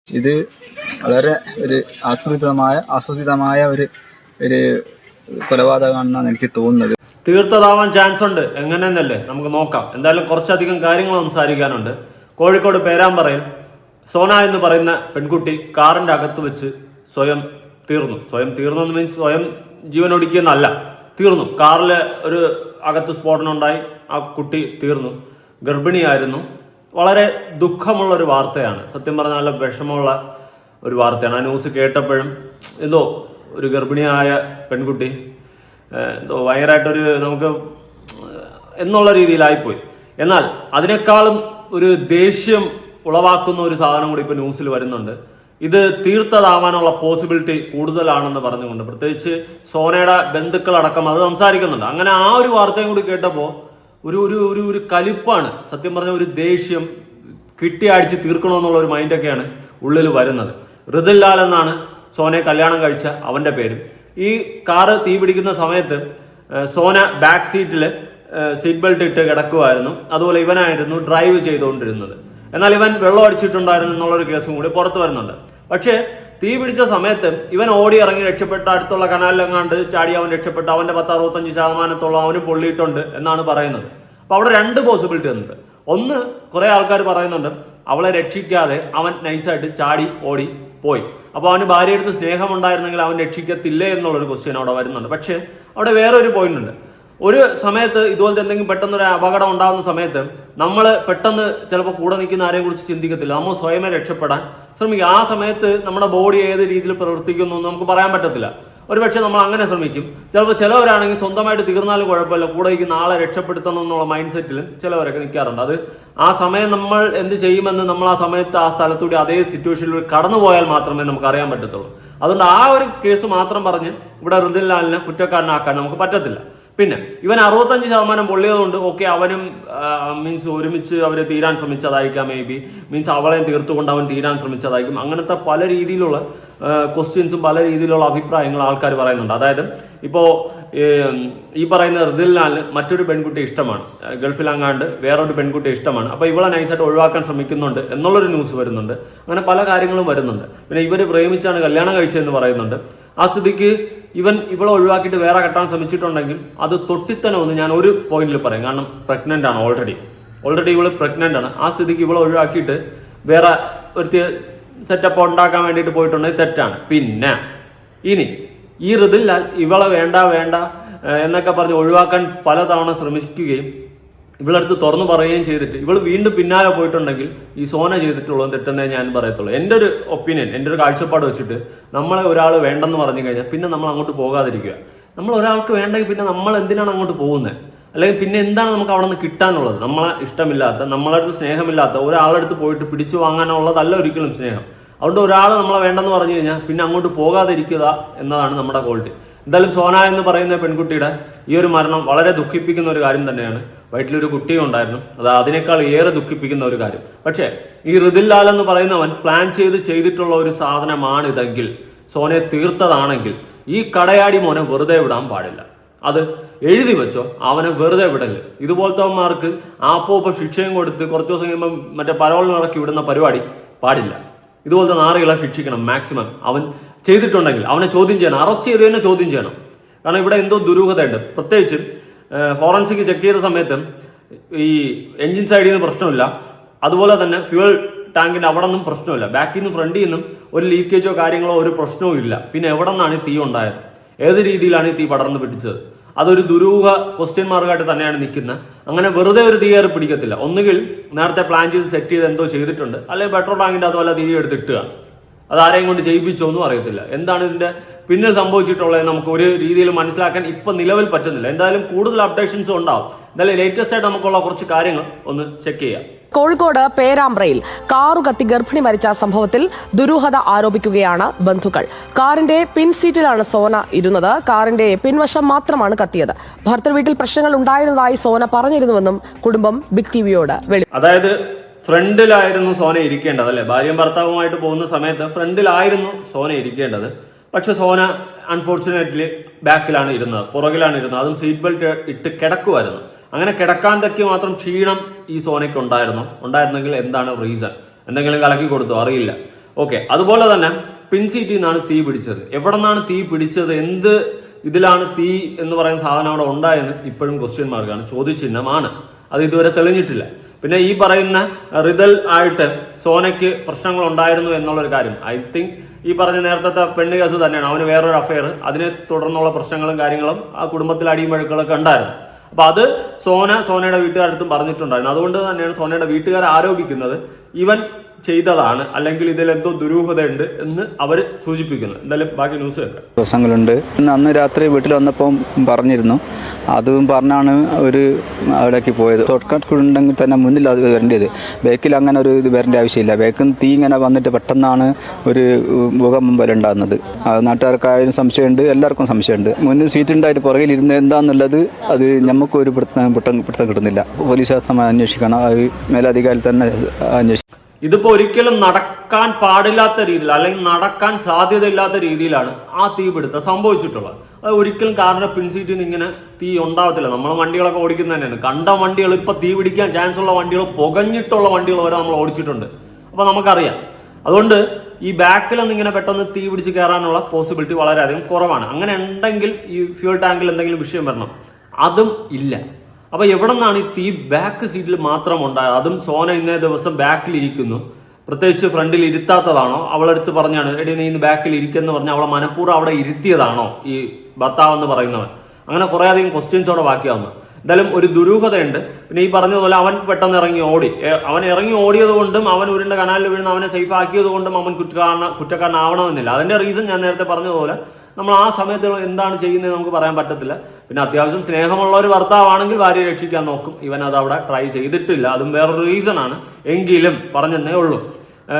ഇത് വളരെ ഒരു ആസൂത്രിതമായ ഒരു കൊലപാതകമാണെന്നാണ് എനിക്ക് തോന്നുന്നത്. തീർത്തതാവാൻ ചാൻസ് ഉണ്ട്, എങ്ങനെയെന്നല്ലേ നമുക്ക് നോക്കാം. എന്തായാലും കുറച്ചധികം കാര്യങ്ങൾ സംസാരിക്കാനുണ്ട്. കോഴിക്കോട് പേരാമ്പ്രയിൽ സോന എന്ന് പറയുന്ന പെൺകുട്ടി കാറിന്റെ അകത്ത് വെച്ച് സ്വയം തീർന്നു മീൻസ് സ്വയം ജീവനൊടുക്കിയെന്നല്ല, തീർന്നു. കാറിൽ ഒരു അകത്ത് സ്ഫോടനം ഉണ്ടായി, ആ കുട്ടി തീർന്നു. ഗർഭിണിയായിരുന്നു. വളരെ ദുഃഖമുള്ള ഒരു വാർത്തയാണ്, സത്യം പറഞ്ഞാൽ നല്ല വിഷമമുള്ള ഒരു വാർത്തയാണ്. ആ ന്യൂസ് കേട്ടപ്പോഴും എന്തോ ഒരു ഗർഭിണിയായ പെൺകുട്ടി എന്തോ ഭയങ്കരമായിട്ടൊരു നമുക്ക് എന്നുള്ള രീതിയിലായിപ്പോയി. എന്നാൽ അതിനേക്കാളും ഒരു ദേഷ്യം ഉളവാക്കുന്ന ഒരു സാധനം കൂടി ഇപ്പോൾ ന്യൂസിൽ വരുന്നുണ്ട്. ഇത് തീർത്തതാവാനുള്ള പോസിബിലിറ്റി കൂടുതലാണെന്ന് പറഞ്ഞുകൊണ്ട് പ്രത്യേകിച്ച് സോനയുടെ ബന്ധുക്കളടക്കം അത് സംസാരിക്കുന്നുണ്ട്. അങ്ങനെ ആ ഒരു വാർത്തയും കൂടി കേട്ടപ്പോൾ ഒരു ഒരു ഒരു ഒരു കലിപ്പാണ്, സത്യം പറഞ്ഞ ഒരു ദേഷ്യം, കിട്ടിയടിച്ച് തീർക്കണമെന്നുള്ള ഒരു മൈൻഡൊക്കെയാണ് ഉള്ളിൽ വരുന്നത്. ഋതുലാൽ എന്നാണ് സോനയെ കല്യാണം കഴിച്ച അവൻ്റെ പേര്. ഈ കാറ് തീ പിടിക്കുന്ന സമയത്ത് സോന ബാക്ക് സീറ്റിൽ സീറ്റ് ബെൽറ്റ് ഇട്ട് കിടക്കുമായിരുന്നു. അതുപോലെ ഇവനായിരുന്നു ഡ്രൈവ് ചെയ്തുകൊണ്ടിരുന്നത്. എന്നാൽ ഇവൻ വെള്ളം അടിച്ചിട്ടുണ്ടായിരുന്നു എന്നുള്ളൊരു കേസും കൂടി പുറത്ത് വരുന്നുണ്ട്. പക്ഷേ തീ പിടിച്ച സമയത്ത് ഇവൻ ഓടി ഇറങ്ങി രക്ഷപ്പെട്ട അടുത്തുള്ള കനാലിലെങ്ങാണ്ട് ചാടി അവൻ രക്ഷപ്പെട്ടു. അവൻ്റെ 10-65% അവന് പൊള്ളിയിട്ടുണ്ട് എന്നാണ് പറയുന്നത്. അപ്പോൾ അവിടെ രണ്ട് പോസിബിലിറ്റി വന്നിട്ടുണ്ട്. ഒന്ന്, കുറേ ആൾക്കാർ പറയുന്നുണ്ട് അവളെ രക്ഷിക്കാതെ അവൻ നൈസായിട്ട് ചാടി ഓടി പോയി. അപ്പോൾ അവന് ഭാര്യയെടുത്ത് സ്നേഹമുണ്ടായിരുന്നെങ്കിൽ അവൻ രക്ഷിക്കത്തില്ലേ എന്നുള്ളൊരു ക്വസ്റ്റ്യൻ അവിടെ വരുന്നുണ്ട്. പക്ഷേ അവിടെ വേറെ ഒരു പോയിന്റ് ഉണ്ട്. ഒരു സമയത്ത് ഇതുപോലത്തെ എന്തെങ്കിലും പെട്ടെന്നൊരു അപകടം ഉണ്ടാകുന്ന സമയത്ത് നമ്മൾ പെട്ടെന്ന് ചിലപ്പോൾ കൂടെ നിൽക്കുന്ന ആരെയും കുറിച്ച് ചിന്തിക്കത്തില്ല, നമ്മൾ സ്വയമേ രക്ഷപ്പെടാൻ ശ്രമിക്കും. ആ സമയത്ത് നമ്മുടെ ബോഡി ഏത് രീതിയിൽ പ്രവർത്തിക്കുന്നു എന്ന് നമുക്ക് പറയാൻ പറ്റത്തില്ല. ഒരുപക്ഷെ നമ്മൾ അങ്ങനെ ശ്രമിക്കും. ചിലപ്പോൾ ചിലവരാണെങ്കിൽ സ്വന്തമായിട്ട് തീർന്നാലും കുഴപ്പമില്ല, കൂടെ നിൽക്കുന്ന ആളെ രക്ഷപ്പെടുത്തണം എന്നുള്ള മൈൻഡ് സെറ്റിൽ ചിലവരൊക്കെ നിൽക്കാറുണ്ട്. അത് ആ സമയം നമ്മൾ എന്ത് ചെയ്യുമെന്ന് നമ്മൾ ആ സമയത്ത് ആ സ്ഥലത്തൂടെ അതേ സിറ്റുവേഷനിൽ കടന്നു പോയാൽ മാത്രമേ നമുക്ക് അറിയാൻ പറ്റത്തുള്ളൂ. അതുകൊണ്ട് ആ ഒരു കേസ് മാത്രം പറഞ്ഞ് ഇവിടെ ഋതുലാലിനെ കുറ്റക്കാരനാക്കാൻ നമുക്ക് പറ്റത്തില്ല. പിന്നെ ഇവൻ 65% പൊള്ളിയതുകൊണ്ട് ഓക്കെ, അവനും മീൻസ് ഒരുമിച്ച് അവർ തീരാൻ ശ്രമിച്ചതായിരിക്കാം, മേ ബി മീൻസ് അവളെ തീർത്തുകൊണ്ട് അവൻ തീരാൻ ശ്രമിച്ചതായിരിക്കും. അങ്ങനത്തെ പല രീതിയിലുള്ള ക്വസ്റ്റ്യൻസും പല രീതിയിലുള്ള അഭിപ്രായങ്ങൾ ആൾക്കാർ പറയുന്നുണ്ട്. അതായത് ഇപ്പോൾ ഈ പറയുന്ന ഋതുലാലിന് മറ്റൊരു പെൺകുട്ടിയെ ഇഷ്ടമാണ്, ഗൾഫിലങ്ങാണ്ട് വേറൊരു പെൺകുട്ടിയെ ഇഷ്ടമാണ്. അപ്പോൾ ഇവളെ നൈസായിട്ട് ഒഴിവാക്കാൻ ശ്രമിക്കുന്നുണ്ട് എന്നുള്ളൊരു ന്യൂസ് വരുന്നുണ്ട്. അങ്ങനെ പല കാര്യങ്ങളും വരുന്നുണ്ട്. പിന്നെ ഇവർ പ്രേമിച്ചാണ് കല്യാണം കഴിച്ചതെന്ന് പറയുന്നുണ്ട്. ആ സ്ഥിതിക്ക് ഇവളെ ഒഴിവാക്കിയിട്ട് വേറെ കെട്ടാൻ ശ്രമിച്ചിട്ടുണ്ടെങ്കിൽ അത് തൊട്ടിത്തനമെന്ന് ഞാൻ ഒരു പോയിന്റിൽ പറയും. കാരണം പ്രഗ്നൻ്റ് ആണ്, ഓൾറെഡി ഇവള് പ്രഗ്നൻ്റ് ആണ്. ആ സ്ഥിതിക്ക് ഇവളെ ഒഴിവാക്കിയിട്ട് വേറെ ഒരു സെറ്റപ്പ് ഉണ്ടാക്കാൻ വേണ്ടിയിട്ട് പോയിട്ടുണ്ടെങ്കിൽ തെറ്റാണ്. പിന്നെ ഇനി ഈ ഋതുലാൽ ഇവളെ വേണ്ട എന്നൊക്കെ പറഞ്ഞ് ഒഴിവാക്കാൻ പലതവണ ശ്രമിക്കുകയും ഇവളടുത്ത് തുറന്നു പറയുകയും ചെയ്തിട്ട് ഇവൾ വീണ്ടും പിന്നാലെ പോയിട്ടുണ്ടെങ്കിൽ ഈ സോന ചെയ്തിട്ടുള്ളത് തെറ്റെന്നേ ഞാൻ പറയത്തുള്ളൂ. എൻ്റെ ഒരു ഒപ്പീനിയൻ, എൻ്റെ ഒരു കാഴ്ചപ്പാട് വെച്ചിട്ട് നമ്മളെ ഒരാൾ വേണ്ടെന്ന് പറഞ്ഞു കഴിഞ്ഞാൽ പിന്നെ നമ്മൾ അങ്ങോട്ട് പോകാതിരിക്കുക. നമ്മൾ ഒരാൾക്ക് വേണ്ടെങ്കിൽ പിന്നെ നമ്മൾ എന്തിനാണ് അങ്ങോട്ട് പോകുന്നത്? അല്ലെങ്കിൽ പിന്നെ എന്താണ് നമുക്ക് അവിടെ നിന്ന് കിട്ടാനുള്ളത്? നമ്മളെ ഇഷ്ടമില്ലാത്ത, നമ്മളടുത്ത് സ്നേഹമില്ലാത്ത ഒരാളടുത്ത് പോയിട്ട് പിടിച്ചു വാങ്ങാനുള്ളതല്ല ഒരിക്കലും സ്നേഹം. അതുകൊണ്ട് ഒരാൾ നമ്മളെ വേണ്ടെന്ന് പറഞ്ഞു കഴിഞ്ഞാൽ പിന്നെ അങ്ങോട്ട് പോകാതിരിക്കുക എന്നതാണ് നമ്മുടെ ക്വാളിറ്റി. എന്തായാലും സോന എന്ന് പറയുന്ന പെൺകുട്ടിയുടെ ഈ ഒരു മരണം വളരെ ദുഃഖിപ്പിക്കുന്ന ഒരു കാര്യം തന്നെയാണ്. വയറ്റിലൊരു കുട്ടിയും ഉണ്ടായിരുന്നു, അത് അതിനേക്കാൾ ഏറെ ദുഃഖിപ്പിക്കുന്ന ഒരു കാര്യം. പക്ഷേ ഈ ഋതുലാൽ എന്ന് പറയുന്നവൻ പ്ലാൻ ചെയ്തിട്ടുള്ള ഒരു സാധനമാണിതെങ്കിൽ, സോനയെ തീർത്തതാണെങ്കിൽ ഈ കടയാടി മോനെ വെറുതെ വിടാൻ പാടില്ല. അത് എഴുതി വെച്ചോ, അവനെ വെറുതെ വിടല്. ഇതുപോലത്തെമാർക്ക് ആപ്പോ ശിക്ഷയും കൊടുത്ത് കുറച്ച് ദിവസം കഴിയുമ്പോൾ മറ്റേ പരോളിന് ഇറക്കി വിടുന്ന പരിപാടി പാടില്ല. ഇതുപോലത്തെ നാറികളെ ശിക്ഷിക്കണം മാക്സിമം. അവൻ ചെയ്തിട്ടുണ്ടെങ്കിൽ അവനെ ചോദ്യം ചെയ്യണം, അറസ്റ്റ് ചെയ്ത് തന്നെ ചോദ്യം ചെയ്യണം. കാരണം ഇവിടെ എന്തോ ദുരൂഹതയുണ്ട്. പ്രത്യേകിച്ച് ഫോറൻസിക് ചെക്ക് ചെയ്ത സമയത്ത് ഈ എൻജിൻ സൈഡിൽ നിന്ന് പ്രശ്നമില്ല, അതുപോലെ തന്നെ ഫ്യൂവൽ ടാങ്കിൻ്റെ അവിടെ നിന്നും പ്രശ്നമില്ല, ബാക്കിൽ നിന്നും ഫ്രണ്ടിൽ നിന്നും ഒരു ലീക്കേജോ കാര്യങ്ങളോ ഒരു പ്രശ്നവും ഇല്ല. പിന്നെ എവിടെ നിന്നാണ് ഈ തീ ഉണ്ടായത്? ഏത് രീതിയിലാണ് ഈ തീ പടർന്ന് പിടിച്ചത്? അതൊരു ദുരൂഹ ക്വസ്റ്റ്യൻ മാർക്കായിട്ട് തന്നെയാണ് നിൽക്കുന്നത്. അങ്ങനെ വെറുതെ ഒരു തീ കയറി പിടിക്കത്തില്ല. ഒന്നുകിൽ നേരത്തെ പ്ലാൻ ചെയ്ത് സെറ്റ് ചെയ്ത് എന്തോ ചെയ്തിട്ടുണ്ട്, അല്ലെങ്കിൽ പെട്രോൾ ടാങ്കിൻ്റെ അതുപോലെ തിരി എടുത്തിട്ടുക. അതാരെയും കൊണ്ട് ചെയ്യിപ്പിച്ചോ ഒന്നും അറിയത്തില്ല. എന്താണ് ഇതിന്റെ പിന്നിൽ സംഭവിച്ചിട്ടുള്ളത് നമുക്ക് ഒരു രീതിയിൽ മനസ്സിലാക്കാൻ ഇപ്പം നിലവിൽ പറ്റുന്നില്ല. എന്തായാലും കൂടുതൽ അപ്ഡേഷൻസ് ഉണ്ടാവും. എന്തായാലും ലേറ്റസ്റ്റ് ആയിട്ട് നമുക്കുള്ള കുറച്ച് കാര്യങ്ങൾ ഒന്ന് ചെക്ക് ചെയ്യാം. കോഴിക്കോട് പേരാമ്പ്രയിൽ കാറു കത്തി ഗർഭിണി മരിച്ച സംഭവത്തിൽ ദുരൂഹത ആരോപിക്കുകയാണ് ബന്ധുക്കൾ. കാറിന്റെ പിൻസീറ്റിലാണ് സോന ഇരുന്നത്. കാറിന്റെ പിൻവശം മാത്രമാണ് കത്തിയത്. ഭർത്തൃ വീട്ടിൽ പ്രശ്നങ്ങൾ ഉണ്ടായിരുന്നതായി സോന പറഞ്ഞിരുന്നുവെന്നും കുടുംബം ബിഗ് ടിവിയോട് അതായത് ഫ്രണ്ടിലായിരുന്നു സോന ഇരിക്കേണ്ടത്, അല്ലെ? ഭാര്യയും ഭർത്താവുമായിട്ട് പോകുന്ന സമയത്ത് ഫ്രണ്ടിലായിരുന്നു സോന ഇരിക്കേണ്ടത്. പക്ഷെ സോന അൺഫോർച്ചുനേറ്റ്ലി ബാക്കിലാണ് ഇരുന്നത്, പുറകിലാണ് ഇരുന്നത്. അതും സീറ്റ് ബെൽറ്റ് ഇട്ട് കിടക്കുമായിരുന്നു. അങ്ങനെ കിടക്കാൻ തക്കി മാത്രം ക്ഷീണം ഈ സോനയ്ക്ക് ഉണ്ടായിരുന്നെങ്കിൽ എന്താണ് റീസൺ? എന്തെങ്കിലും കലക്കി കൊടുത്തോ? അറിയില്ല. ഓക്കെ, അതുപോലെ തന്നെ പിൻസീറ്റിൽ നിന്നാണ് തീ പിടിച്ചത്. എവിടെ നിന്നാണ് തീ പിടിച്ചത്, എന്ത് ഇതിലാണ് തീ എന്ന് പറയുന്ന സാധനം അവിടെ ഉണ്ടായെന്ന് ഇപ്പോഴും ക്വസ്റ്റ്യൻ മാർക്കാണ്, ചോദ്യചിഹ്നമാണ്. അത് ഇതുവരെ തെളിഞ്ഞിട്ടില്ല. പിന്നെ ഈ പറയുന്ന റിതൽ ആയിട്ട് സോനയ്ക്ക് പ്രശ്നങ്ങൾ ഉണ്ടായിരുന്നു എന്നുള്ളൊരു കാര്യം ഐ തിങ്ക് ഈ പറഞ്ഞ നേരത്തെ പെണ്ണ് കേസ് തന്നെയാണ്. അവന് വേറൊരു അഫയർ, അതിനെ തുടർന്നുള്ള പ്രശ്നങ്ങളും കാര്യങ്ങളും ആ കുടുംബത്തിൽ അടിയും വഴക്കുകളൊക്കെ ഉണ്ടായിരുന്നു. അപ്പൊ അത് സോനയുടെ വീട്ടുകാരടുത്തും പറഞ്ഞിട്ടുണ്ടായിരുന്നു. അതുകൊണ്ട് തന്നെയാണ് സോനയുടെ വീട്ടുകാർ ആരോപിക്കുന്നത് ഇവൻ ചെയ്തതാണ്, അല്ലെങ്കിൽ ഇതിൽ എന്തോ ദുരൂഹതയുണ്ട് എന്ന് അവർ സൂചിപ്പിക്കുന്നു. എന്തായാലും ബാക്കി ന്യൂസ് കേൾക്കാം. ദിവസങ്ങളുണ്ട്. അന്ന് രാത്രി വീട്ടിൽ വന്നപ്പം പറഞ്ഞിരുന്നു, അതും പറഞ്ഞാണ് ഒരു അവിടേക്ക് പോയത്. ഷോർട്ട് കട്ട് ഉണ്ടെങ്കിൽ തന്നെ മുന്നിൽ അത് വരേണ്ടത്, ബാക്കിൽ അങ്ങനെ ഒരു ഇത് വരേണ്ട ആവശ്യമില്ല. ബാക്കിൽ നിന്ന് തീ ഇങ്ങനെ വന്നിട്ട് പെട്ടെന്നാണ് ഒരു ഭൂകമ്പം പോലെ ഉണ്ടാകുന്നത്. നാട്ടുകാർക്കായാലും സംശയമുണ്ട്, എല്ലാവർക്കും സംശയമുണ്ട്. മുന്നിൽ സീറ്റ് ഉണ്ടായിട്ട് പുറകിൽ ഇരുന്ന് എന്താണെന്നുള്ളത് അത് നമുക്കൊരു പിടുത്തം കിട്ടുന്നില്ല. പോലീസ് അന്വേഷിക്കണം, അത് മേലധികാരിൽ തന്നെ അന്വേഷിക്കണം. ഇതിപ്പോ ഒരിക്കലും നടക്കാൻ പാടില്ലാത്ത രീതിയിൽ, അല്ലെങ്കിൽ നടക്കാൻ സാധ്യതയില്ലാത്ത രീതിയിലാണ് ആ തീപിടുത്തം സംഭവിച്ചിട്ടുള്ളത്. അത് ഒരിക്കലും കാറിന്റെ പിൻസീറ്റിൽ നിന്ന് ഇങ്ങനെ തീ ഉണ്ടാവത്തില്ല. നമ്മൾ വണ്ടികളൊക്കെ ഓടിക്കുന്നത് തന്നെയാണ്. കണ്ട വണ്ടികൾ ഇപ്പൊ തീ പിടിക്കാൻ ചാൻസ് ഉള്ള വണ്ടികൾ, പുകഞ്ഞിട്ടുള്ള വണ്ടികൾ വരെ നമ്മൾ ഓടിച്ചിട്ടുണ്ട്. അപ്പൊ നമുക്കറിയാം. അതുകൊണ്ട് ഈ ബാക്കിലൊന്നും ഇങ്ങനെ പെട്ടെന്ന് തീ പിടിച്ച് കയറാനുള്ള പോസിബിലിറ്റി വളരെയധികം കുറവാണ്. അങ്ങനെ ഉണ്ടെങ്കിൽ ഈ ഫ്യൂൽ ടാങ്കിൽ എന്തെങ്കിലും വിഷയം വരണം, അതും ഇല്ല. അപ്പൊ എവിടെ നിന്നാണ് ഈ തീ ബാക്ക് സീറ്റിൽ മാത്രം ഉണ്ടായത്? അതും സോന ഇന്നേ ദിവസം ബാക്കിൽ ഇരിക്കുന്നു, പ്രത്യേകിച്ച് ഫ്രണ്ടിൽ ഇരുത്താത്തതാണോ? അവളെടുത്ത് പറഞ്ഞാണ്, എടി നീ ഇന്ന് ബാക്കിൽ ഇരിക്കെന്ന് പറഞ്ഞാൽ അവളെ മനഃപൂർവ്വം അവിടെ ഇരുത്തിയതാണോ ഈ ഭർത്താവ് എന്ന് പറയുന്നവൻ? അങ്ങനെ കുറെ അധികം ക്വസ്റ്റ്യൻസ് അവിടെ ബാക്കിയാവുന്നു. എന്തായാലും ഒരു ദുരൂഹതയുണ്ട്. പിന്നെ ഈ പറഞ്ഞതുപോലെ അവൻ പെട്ടെന്ന് ഇറങ്ങി ഓടി. അവൻ ഇറങ്ങി ഓടിയത് കൊണ്ടും അവൻ ഉരുണ്ട കനാലിൽ വീഴുന്ന അവനെ സേഫ് ആക്കിയത് കൊണ്ടും അവൻ കുറ്റക്കാരനാവണമെന്നില്ല. അതിന്റെ റീസൺ ഞാൻ നേരത്തെ പറഞ്ഞതുപോലെ നമ്മൾ ആ സമയത്ത് എന്താണ് ചെയ്യുന്നത് നമുക്ക് പറയാൻ പറ്റത്തില്ല. പിന്നെ അത്യാവശ്യം സ്നേഹമുള്ള ഒരു ഭർത്താവാണെങ്കിൽ ഭാര്യയെ രക്ഷിക്കാൻ നോക്കും. ഇവൻ അത് അവിടെ ട്രൈ ചെയ്തിട്ടില്ല, അതും വേറൊരു റീസൺ ആണ്. എങ്കിലും പറഞ്ഞെന്നേ ഉള്ളൂ.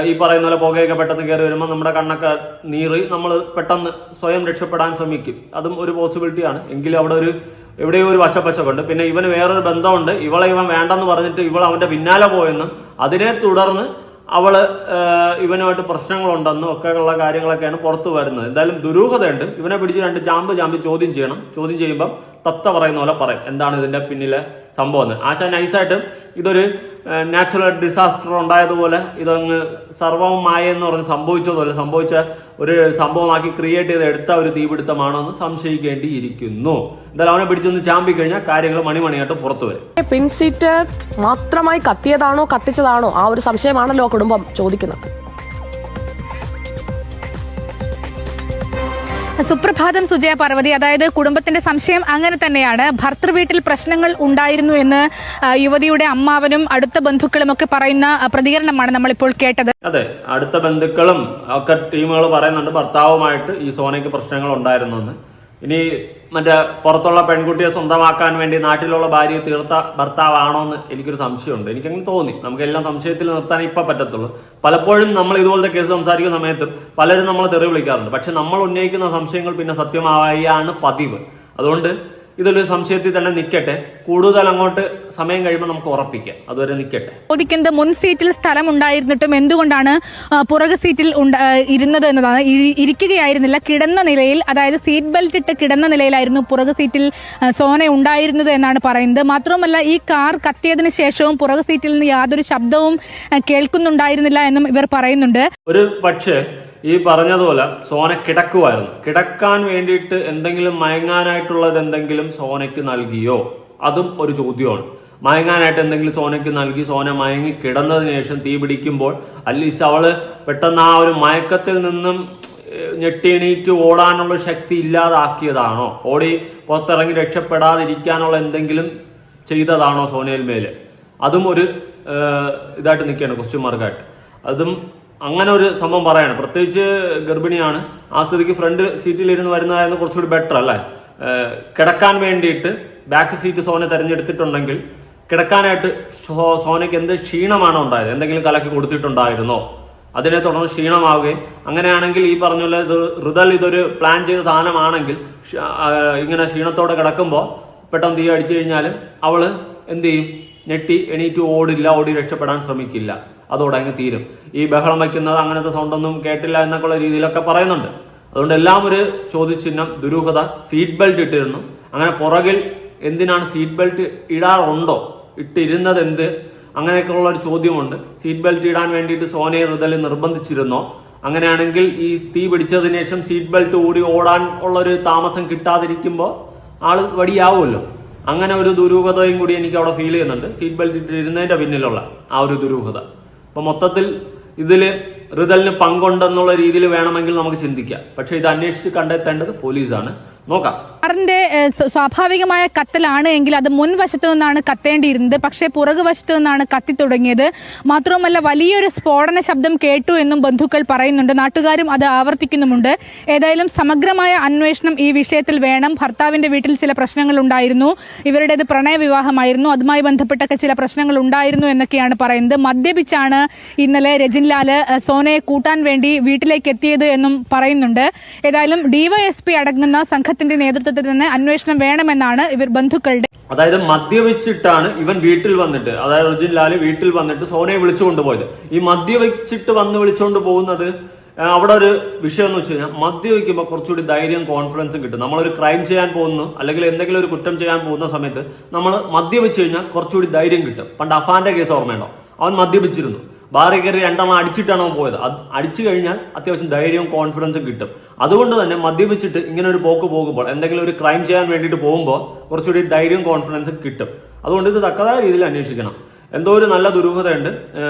ഈ പറയുന്ന പോലെ പുകയൊക്കെ പെട്ടെന്ന് കയറി വരുമ്പോൾ നമ്മുടെ കണ്ണൊക്കെ നീറി നമ്മൾ പെട്ടെന്ന് സ്വയം രക്ഷപ്പെടാൻ ശ്രമിക്കും. അതും ഒരു പോസിബിലിറ്റിയാണ്. എങ്കിലും അവിടെ എവിടെയോ ഒരു വശപ്പശക്കുണ്ട്. പിന്നെ ഇവന് വേറൊരു ബന്ധമുണ്ട്. ഇവൻ വേണ്ടെന്ന് പറഞ്ഞിട്ട് ഇവൾ അവന്റെ പിന്നാലെ പോയെന്നും അതിനെ തുടർന്ന് അവള് ഇവനുമായിട്ട് പ്രശ്നങ്ങളുണ്ടെന്നും ഒക്കെ ഉള്ള കാര്യങ്ങളൊക്കെയാണ് പുറത്തു വരുന്നത്. എന്തായാലും ദുരൂഹതയുണ്ട്. ഇവനെ പിടിച്ച് 2 ചാമ്പ് ചോദ്യം ചെയ്യണം. ചോദ്യം ചെയ്യുമ്പം തത്ത പറയുന്ന പോലെ പറയും എന്താണ് ഇതിന്റെ പിന്നിലെ സംഭവം എന്ന്. ആശാ നൈസായിട്ട് ഇതൊരു നാച്ചുറൽ ഡിസാസ്റ്റർ ഉണ്ടായതുപോലെ ഇതങ്ങ് സർവമായ എന്ന് പറഞ്ഞ് സംഭവിച്ച ഒരു സംഭവമാക്കി ക്രിയേറ്റ് ചെയ്ത് എടുത്ത ഒരു തീപിടുത്തമാണോ എന്ന് സംശയിക്കേണ്ടിയിരിക്കുന്നു. എന്തായാലും അവനെ പിടിച്ചൊന്ന് ചാമ്പി കഴിഞ്ഞാൽ കാര്യങ്ങൾ മണിമണിയായിട്ട് പുറത്തു വരും. പിൻസീറ്റ് മാത്രമായി കത്തിയതാണോ കത്തിച്ചതാണോ ആ ഒരു സംശയമാണല്ലോ കുടുംബം ചോദിക്കുന്നത്. സുപ്രഭാതം സുജയ പാർവതി. അതായത് കുടുംബത്തിന്റെ സംശയം അങ്ങനെ തന്നെയാണ്. ഭർത്തൃവീട്ടിൽ പ്രശ്നങ്ങൾ ഉണ്ടായിരുന്നു എന്ന് യുവതിയുടെ അമ്മാവനും അടുത്ത ബന്ധുക്കളും ഒക്കെ പറയുന്ന പ്രതികരണമാണ് നമ്മളിപ്പോൾ കേട്ടത്. അതെ, അടുത്ത ബന്ധുക്കളും ഒക്കെ ടീമുകൾ പറയുന്നുണ്ട് ഭർത്താവുമായിട്ട് ഈ സോനയ്ക്ക് പ്രശ്നങ്ങൾ ഉണ്ടായിരുന്നു എന്ന്. ഇനി മറ്റേ പുറത്തുള്ള പെൺകുട്ടിയെ സ്വന്തമാക്കാൻ വേണ്ടി നാട്ടിലുള്ള ഭാര്യയെ തീർത്ത ഭർത്താവാണോ എന്ന് എനിക്കൊരു സംശയമുണ്ട്. എനിക്കങ്ങനെ തോന്നി. നമുക്കെല്ലാം സംശയത്തിൽ നിർത്താൻ ഇപ്പം പറ്റത്തുള്ളൂ. പലപ്പോഴും നമ്മൾ ഇതുപോലത്തെ കേസ് സംസാരിക്കുന്ന സമയത്തും പലരും നമ്മൾ തെറി വിളിക്കാറുണ്ട്. പക്ഷെ നമ്മൾ ഉന്നയിക്കുന്ന സംശയങ്ങൾ പിന്നെ സത്യമായാണ് പതിവ്. അതുകൊണ്ട് ഇതൊരു സംശയത്തിൽ തന്നെ നിൽക്കട്ടെ. കൂടുതൽ അങ്ങോട്ട് സമയം കഴിയുമ്പോൾ നമുക്ക് ഉറപ്പിക്കാം. അതുവരെ നിൽക്കട്ടെ. ചോദിക്കുന്നത് മുൻ സീറ്റിൽ സ്ഥലം ഉണ്ടായിരുന്നിട്ടും എന്തുകൊണ്ടാണ് പുറകു സീറ്റിൽ ഇരുന്നത് എന്നതാണ്. ഇരിക്കുകയായിരുന്നില്ല, കിടന്ന നിലയിൽ, അതായത് സീറ്റ് ബെൽറ്റ് ഇട്ട് കിടന്ന നിലയിലായിരുന്നു പുറകു സീറ്റിൽ സോന ഉണ്ടായിരുന്നത് എന്നാണ് പറയുന്നത്. മാത്രവുമല്ല ഈ കാർ കത്തിയതിനു ശേഷവും പുറകു സീറ്റിൽ നിന്ന് യാതൊരു ശബ്ദവും കേൾക്കുന്നുണ്ടായിരുന്നില്ല എന്നും ഇവർ പറയുന്നുണ്ട്. ഒരു പക്ഷേ ഈ പറഞ്ഞതുപോലെ സോന കിടക്കുമായിരുന്നു. കിടക്കാൻ വേണ്ടിയിട്ട് എന്തെങ്കിലും മയങ്ങാനായിട്ടുള്ളത് എന്തെങ്കിലും സോനയ്ക്ക് നൽകിയോ? അതും ഒരു ചോദ്യമാണ്. മയങ്ങാനായിട്ട് എന്തെങ്കിലും സോനയ്ക്ക് നൽകി സോന മയങ്ങി കിടന്നതിന് ശേഷം തീ പിടിക്കുമ്പോൾ അറ്റ്ലീസ്റ്റ് അവള് പെട്ടെന്ന് ആ ഒരു മയക്കത്തിൽ നിന്നും ഞെട്ടിയണീറ്റ് ഓടാനുള്ള ശക്തി ഇല്ലാതാക്കിയതാണോ? ഓടി പുറത്തിറങ്ങി രക്ഷപ്പെടാതിരിക്കാനുള്ള എന്തെങ്കിലും ചെയ്തതാണോ സോനയിൽ മേല്? അതും ഒരു ഇതായിട്ട് നിൽക്കുകയാണ്, ക്വസ്റ്റ്യൻ മാർക്കായിട്ട്. അതും അങ്ങനെ ഒരു സംഭവം പറയാണ്. പ്രത്യേകിച്ച് ഗർഭിണിയാണ്. ആ സ്ഥിതിക്ക് ഫ്രണ്ട് സീറ്റിലിരുന്ന് വരുന്നതായിരുന്നു കുറച്ചുകൂടി ബെറ്റർ അല്ലേ? കിടക്കാൻ വേണ്ടിയിട്ട് ബാക്ക് സീറ്റ് സോന തിരഞ്ഞെടുത്തിട്ടുണ്ടെങ്കിൽ കിടക്കാനായിട്ട് സോനയ്ക്ക് എന്ത് ക്ഷീണമാണോ ഉണ്ടായത്? എന്തെങ്കിലും കലക്കി കൊടുത്തിട്ടുണ്ടായിരുന്നോ? അതിനെ തുടർന്ന് ക്ഷീണമാവുകയും അങ്ങനെയാണെങ്കിൽ ഈ പറഞ്ഞ പോലെ ഋതൽ ഇതൊരു പ്ലാൻ ചെയ്ത സാധനമാണെങ്കിൽ ഇങ്ങനെ ക്ഷീണത്തോടെ കിടക്കുമ്പോൾ പെട്ടെന്ന് തീ അടിച്ചു കഴിഞ്ഞാലും അവള് എന്ത് ചെയ്യും? ഞെട്ടി എണീറ്റ് ഓടി രക്ഷപ്പെടാൻ ശ്രമിക്കില്ല. അതോടെ അങ്ങ് തീരും. ഈ ബഹളം വയ്ക്കുന്നത് അങ്ങനത്തെ സൗണ്ടൊന്നും കേട്ടില്ല എന്നൊക്കെയുള്ള രീതിയിലൊക്കെ പറയുന്നുണ്ട്. അതുകൊണ്ട് എല്ലാം ഒരു ചോദ്യചിഹ്നം, ദുരൂഹത. സീറ്റ് ബെൽറ്റ് ഇട്ടിരുന്നു. അങ്ങനെ പുറകിൽ എന്തിനാണ് സീറ്റ് ബെൽറ്റ് ഇടാറുണ്ടോ? ഇട്ടിരുന്നത് എന്ത്? അങ്ങനെയൊക്കെയുള്ള ഒരു ചോദ്യമുണ്ട്. സീറ്റ് ബെൽറ്റ് ഇടാൻ വേണ്ടിയിട്ട് സോനയെ ഋതൽ നിർബന്ധിച്ചിരുന്നോ? അങ്ങനെയാണെങ്കിൽ ഈ തീ പിടിച്ചതിന് ശേഷം സീറ്റ് ബെൽറ്റ് ഊരി ഓടാൻ ഉള്ളൊരു താമസം കിട്ടാതിരിക്കുമ്പോൾ ആള് വടിയാവുമല്ലോ. അങ്ങനെ ഒരു ദുരൂഹതയും കൂടി എനിക്ക് അവിടെ ഫീൽ ചെയ്യുന്നുണ്ട്, സീറ്റ് ബെൽറ്റ് ഇട്ടിരുന്നതിൻ്റെ പിന്നിലുള്ള ആ ഒരു ദുരൂഹത. അപ്പം മൊത്തത്തിൽ ഇതിൽ ഋതലിന് പങ്കുണ്ടെന്നുള്ള രീതിയിൽ വേണമെങ്കിൽ നമുക്ക് ചിന്തിക്കാം. പക്ഷേ ഇത് അന്വേഷിച്ച് കണ്ടെത്തേണ്ടത് പോലീസാണ്. നോക്കാം. കാറിന്റെ സ്വാഭാവികമായ കത്തലാണ് എങ്കിൽ അത് മുൻവശത്തു നിന്നാണ് കത്തേണ്ടിയിരുന്നത്. പക്ഷേ പുറകുവശത്തു നിന്നാണ് കത്തി തുടങ്ങിയത്. മാത്രവുമല്ല വലിയൊരു സ്ഫോടന ശബ്ദം കേട്ടു എന്നും ബന്ധുക്കൾ പറയുന്നുണ്ട്. നാട്ടുകാരും അത് ആവർത്തിക്കുന്നുമുണ്ട്. ഏതായാലും സമഗ്രമായ അന്വേഷണം ഈ വിഷയത്തിൽ വേണം. ഭർത്താവിന്റെ വീട്ടിൽ ചില പ്രശ്നങ്ങൾ ഉണ്ടായിരുന്നു, ഇവരുടേത് പ്രണയവിവാഹമായിരുന്നു, അതുമായി ബന്ധപ്പെട്ടൊക്കെ ചില പ്രശ്നങ്ങൾ ഉണ്ടായിരുന്നു എന്നൊക്കെയാണ് പറയുന്നത്. മദ്യപിച്ചാണ് ഇന്നലെ രജിൻലാല് സോനയെ കൂട്ടാൻ വേണ്ടി വീട്ടിലേക്ക് എത്തിയത് എന്നും പറയുന്നുണ്ട്. ഏതായാലും ഡിവൈഎസ്പി അടങ്ങുന്ന സംഘത്തിന്റെ നേതൃത്വത്തിൽ തന്നെ അന്വേഷണം വേണമെന്നാണ് ഇവർ ബന്ധുക്കളുടെ. അതായത് മദ്യവെച്ചിട്ടാണ് ഇവൻ വീട്ടിൽ വന്നിട്ട്, അതായത് റിജിൻലാല് വീട്ടിൽ വന്നിട്ട് സോനയെ വിളിച്ചുകൊണ്ട് പോയത്. ഈ മദ്യവെച്ചിട്ട് വന്ന് വിളിച്ചുകൊണ്ട് പോകുന്നത് അവിടെ ഒരു വിഷയം എന്ന് വെച്ച് കഴിഞ്ഞാൽ, മദ്യവെക്കുമ്പോൾ കുറച്ചുകൂടി ധൈര്യം കോൺഫിഡൻസും കിട്ടും. നമ്മളൊരു ക്രൈം ചെയ്യാൻ പോകുന്നു അല്ലെങ്കിൽ എന്തെങ്കിലും ഒരു കുറ്റം ചെയ്യാൻ പോകുന്ന സമയത്ത് നമ്മൾ മദ്യവെച്ച് കഴിഞ്ഞാൽ കുറച്ചുകൂടി ധൈര്യം കിട്ടും. പണ്ട് അഫാന്റെ കേസ് ഓർമ്മയുണ്ടോ? അവൻ മദ്യപിച്ചിരുന്നു, ബാറി കയറി 2 എണ്ണം അടിച്ചിട്ടാണ് അവൻ പോയത്. അടിച്ചു കഴിഞ്ഞാൽ അത്യാവശ്യം ധൈര്യവും കോൺഫിഡൻസും കിട്ടും. അതുകൊണ്ട് തന്നെ മദ്യപിച്ചിട്ട് ഇങ്ങനെ ഒരു പോക്ക് പോകുമ്പോൾ, എന്തെങ്കിലും ഒരു ക്രൈം ചെയ്യാൻ വേണ്ടിയിട്ട് പോകുമ്പോൾ കുറച്ചുകൂടി ധൈര്യവും കോൺഫിഡൻസും കിട്ടും. അതുകൊണ്ട് ഇത് തക്കതായ രീതിയിൽ അന്വേഷിക്കണം. എന്തോ ഒരു നല്ല ദുരൂഹതയുണ്ട്.